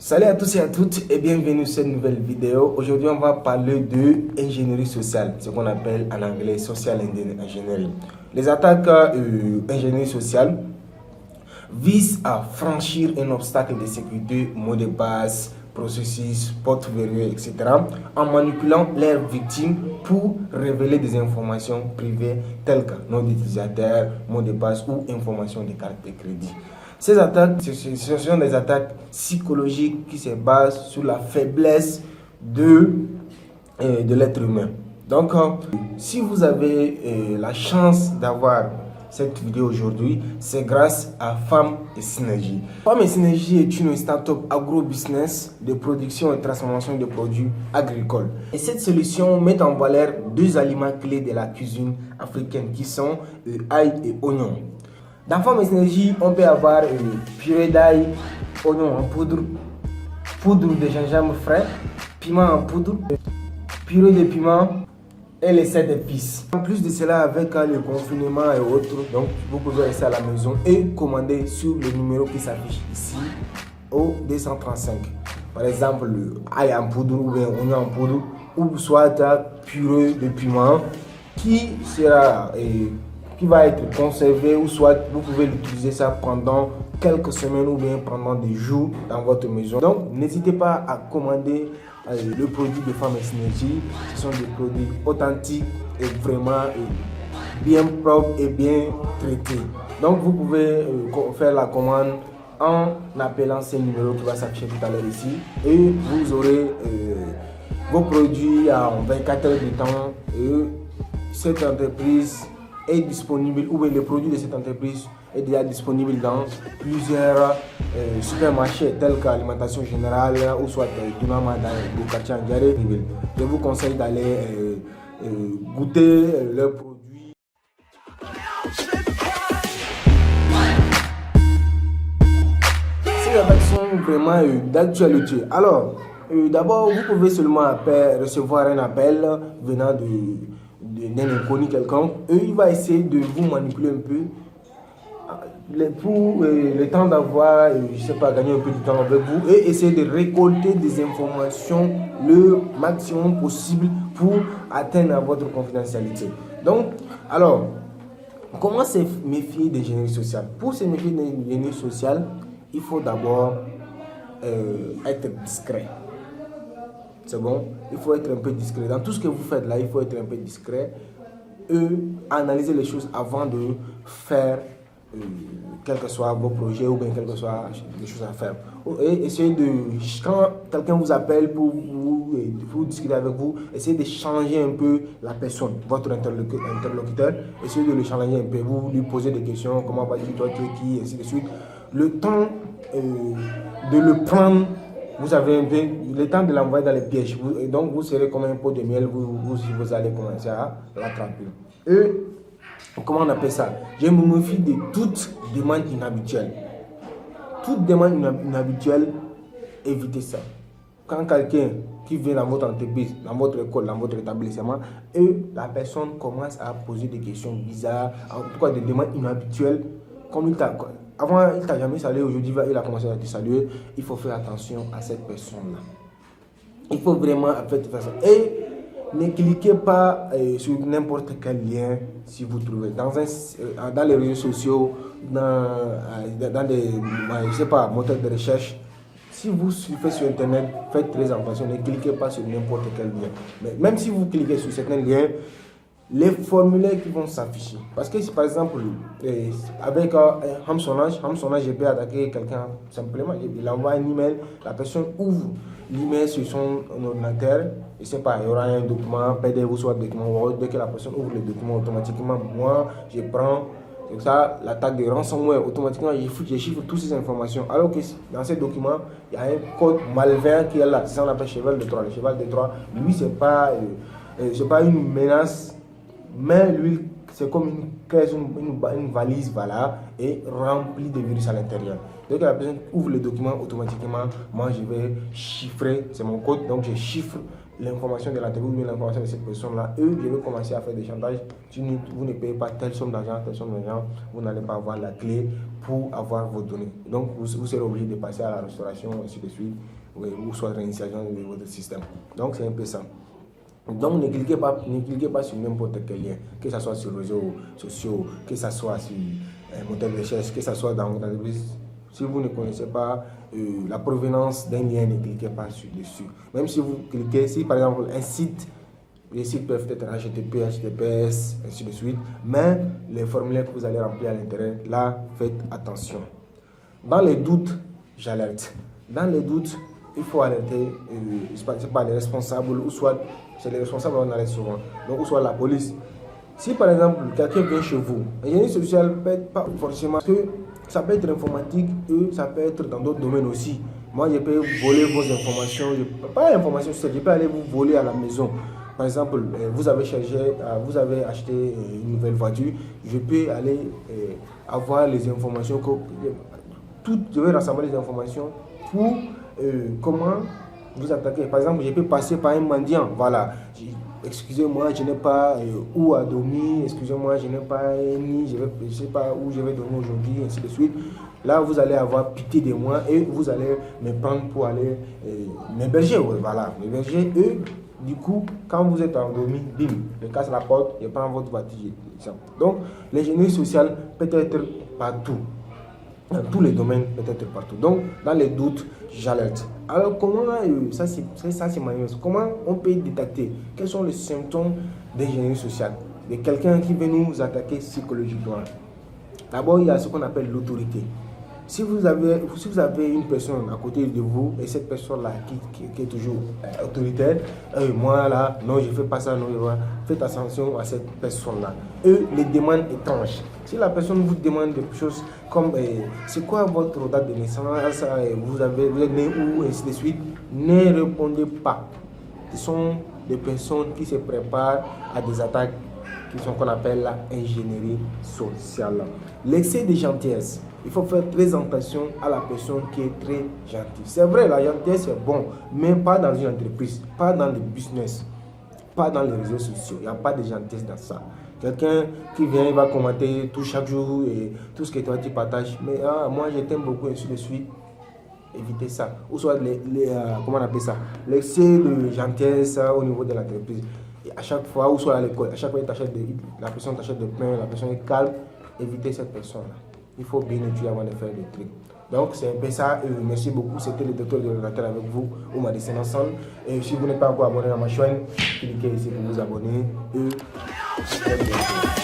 Salut à tous et à toutes et bienvenue sur cette nouvelle vidéo. Aujourd'hui, on va parler de ingénierie sociale, ce qu'on appelle en anglais social engineering. Les attaques ingénierie sociale visent à franchir un obstacle de sécurité, mot de passe, processus, porte verrouillée, etc. en manipulant leurs victimes pour révéler des informations privées telles que nom d'utilisateur, mot de passe ou informations de carte de crédit. Ces attaques, ce sont des attaques psychologiques qui se basent sur la faiblesse de l'être humain. Donc, si vous avez la chance d'avoir cette vidéo aujourd'hui, c'est grâce à Femmes et Synergie. Femmes et Synergie est une start-up agro-business de production et transformation de produits agricoles. Et cette solution met en valeur deux aliments clés de la cuisine africaine qui sont ail et oignon. Dans Femmes et Synergie, on peut avoir purée d'ail, oignon en poudre, poudre de gingembre frais, piment en poudre, purée de piment et les 7 épices. En plus de cela, avec le confinement et autres, donc vous pouvez rester à la maison et commander sur le numéro qui s'affiche ici au 235. Par exemple, ail en poudre ou bien oignon en poudre, ou soit purée de piment qui va être conservé, ou soit vous pouvez l'utiliser ça pendant quelques semaines ou bien pendant des jours dans votre maison. Donc n'hésitez pas à commander le produit de Femmes et Synergie. Ce sont des produits authentiques et vraiment bien propres et bien traités. Donc vous pouvez faire la commande en appelant ce numéro qui va s'afficher tout à l'heure ici, et vous aurez vos produits en 24 heures de temps. Cette entreprise est disponible, ou le produit de cette entreprise est déjà disponible dans plusieurs supermarchés tels qu'Alimentation Générale ou soit Dunama dans le quartier Angare. Je vous conseille d'aller goûter leurs produits. Ces attaques sont vraiment d'actualité. Alors, d'abord, vous pouvez seulement recevoir un appel venant d'un inconnu quelconque, et il va essayer de vous manipuler un peu pour le temps d'avoir, je sais pas, gagner un peu de temps avec vous et essayer de récolter des informations le maximum possible pour atteindre votre confidentialité. Donc, alors, comment se méfier des ingénieries sociales? Pour se méfier des ingénieries sociales, il faut d'abord être discret. C'est bon, il faut être un peu discret. Dans tout ce que vous faites là, il faut être un peu discret et analyser les choses avant de faire quels que soient vos projets ou bien quelles que soient les choses à faire. Et essayez de, quand quelqu'un vous appelle pour discuter avec vous, essayez de changer un peu la personne, votre interlocuteur. Essayez de le changer un peu, vous lui posez des questions, comment vas-tu, toi tu es qui, ainsi de suite. Le temps de le prendre, vous avez un peu le temps de l'envoyer dans les pièges. Donc vous serez comme un pot de miel, vous allez commencer à l'attraper. Et comment on appelle ça? Je me méfie de toute demande inhabituelle. Toute demande inhabituelle, évitez ça. Quand quelqu'un qui vient dans votre entreprise, dans votre école, dans votre établissement, et la personne commence à poser des questions bizarres, en tout cas des demandes inhabituelles, comme avant, il t'a jamais salué, aujourd'hui, il a commencé à te saluer. Il faut faire attention à cette personne-là. Il faut vraiment faire ça. Et ne cliquez pas sur n'importe quel lien si vous trouvez. Dans les réseaux sociaux, dans des je sais pas, moteurs de recherche. Si vous surfez sur Internet, faites très attention. Ne cliquez pas sur n'importe quel lien. Mais même si vous cliquez sur certains liens, les formulaires qui vont s'afficher. Parce que si par exemple, avec hameçonnage, je peux attaquer quelqu'un simplement. Il envoie un email, la personne ouvre l'email sur son ordinateur. Je ne sais pas, il y aura un document PDF ou soit un document Word. Dès que la personne ouvre le document, automatiquement, moi, je prends ça, l'attaque de ransomware. Automatiquement, je chiffre toutes ces informations. Alors que dans ces documents, il y a un code malveillant qui est là. C'est ça qu'on appelle cheval de Troie. Le cheval de Troie, lui, ce n'est pas une menace. Mais lui, c'est comme une valise, voilà, et remplie de virus à l'intérieur. Dès que la personne ouvre le document, automatiquement, moi je vais chiffrer, c'est mon code, donc je chiffre l'information de l'entreprise ou l'information de cette personne-là, eux, je vais commencer à faire des chantages. Si vous ne payez pas telle somme d'argent, vous n'allez pas avoir la clé pour avoir vos données. Donc, vous serez obligé de passer à la restauration, ainsi de suite, ou soit réinitialisation de votre système. Donc, c'est un peu ça. Donc, ne cliquez pas sur n'importe quel lien, que ce soit sur les réseaux sociaux, que ce soit sur un moteur de recherche, que ce soit dans votre entreprise. Si vous ne connaissez pas la provenance d'un lien, ne cliquez pas dessus. Même si vous cliquez, si par exemple un site, les sites peuvent être HTTP, HTTPS, ainsi de suite, mais les formulaires que vous allez remplir à l'intérieur, là, faites attention. Dans les doutes, j'alerte. Dans les doutes, il faut alerter, c'est pas les responsables, ou soit c'est les responsables, on alerte souvent, donc ou soit la police. Si par exemple quelqu'un vient chez vous, l'ingénierie sociale peut être pas forcément, parce que ça peut être informatique et ça peut être dans d'autres domaines aussi. Moi, je peux voler vos informations, pas informations, je peux aller vous voler à la maison. Par exemple, vous avez acheté une nouvelle voiture, je peux aller avoir les informations, je vais rassembler les informations pour comment vous attaquer. Par exemple, je peux passer par un mendiant, voilà. Excusez-moi, je n'ai pas où à dormir, excusez-moi, je n'ai pas ni, je ne sais pas où je vais dormir aujourd'hui, ainsi de suite. Là, vous allez avoir pitié de moi et vous allez me prendre pour aller m'héberger. Voilà, m'héberger. Et du coup, quand vous êtes endormi, bim, je casse la porte, je prends votre voiture. Donc, l'ingénierie sociale peut être partout. Dans tous les domaines, peut-être partout. Donc, dans les doutes, j'alerte. Alors, comment, ça c'est manuel. Comment on peut détecter quels sont les symptômes d'ingénierie sociale de quelqu'un qui veut nous attaquer psychologiquement? D'abord, il y a ce qu'on appelle l'autorité. Si vous avez une personne à côté de vous et cette personne-là qui est toujours autoritaire, moi là, non, je ne fais pas ça, non, faites attention à cette personne-là. Eux, les demandes étranges. Si la personne vous demande des choses comme c'est quoi votre date de naissance, vous êtes né où, ainsi de suite, ne répondez pas. Ce sont des personnes qui se préparent à des attaques qu'on appelle la ingénierie sociale. L'excès de gentillesse. Il faut faire très attention à la personne qui est très gentille. C'est vrai, la gentillesse est bon, mais pas dans une entreprise, pas dans le business, pas dans les réseaux sociaux. Il n'y a pas de gentillesse dans ça. Quelqu'un qui vient, il va commenter tout chaque jour et tout ce que toi tu partages. Mais moi je t'aime beaucoup, ainsi de suite. Évitez ça. Ou soit comment on appelle ça? L'excès de gentillesse au niveau de l'entreprise. À chaque fois, ou soit à l'école, à chaque fois la personne t'achète de pain, la personne est calme, évitez cette personne-là. Il faut bien étudier avant de faire des trucs. Donc c'est un peu ça. Merci beaucoup. C'était le docteur de l'ordinateur avec vous, Oumar Dessène ensemble. Et si vous n'êtes pas encore abonné à ma chaîne, cliquez ici pour vous abonner. Et très bientôt.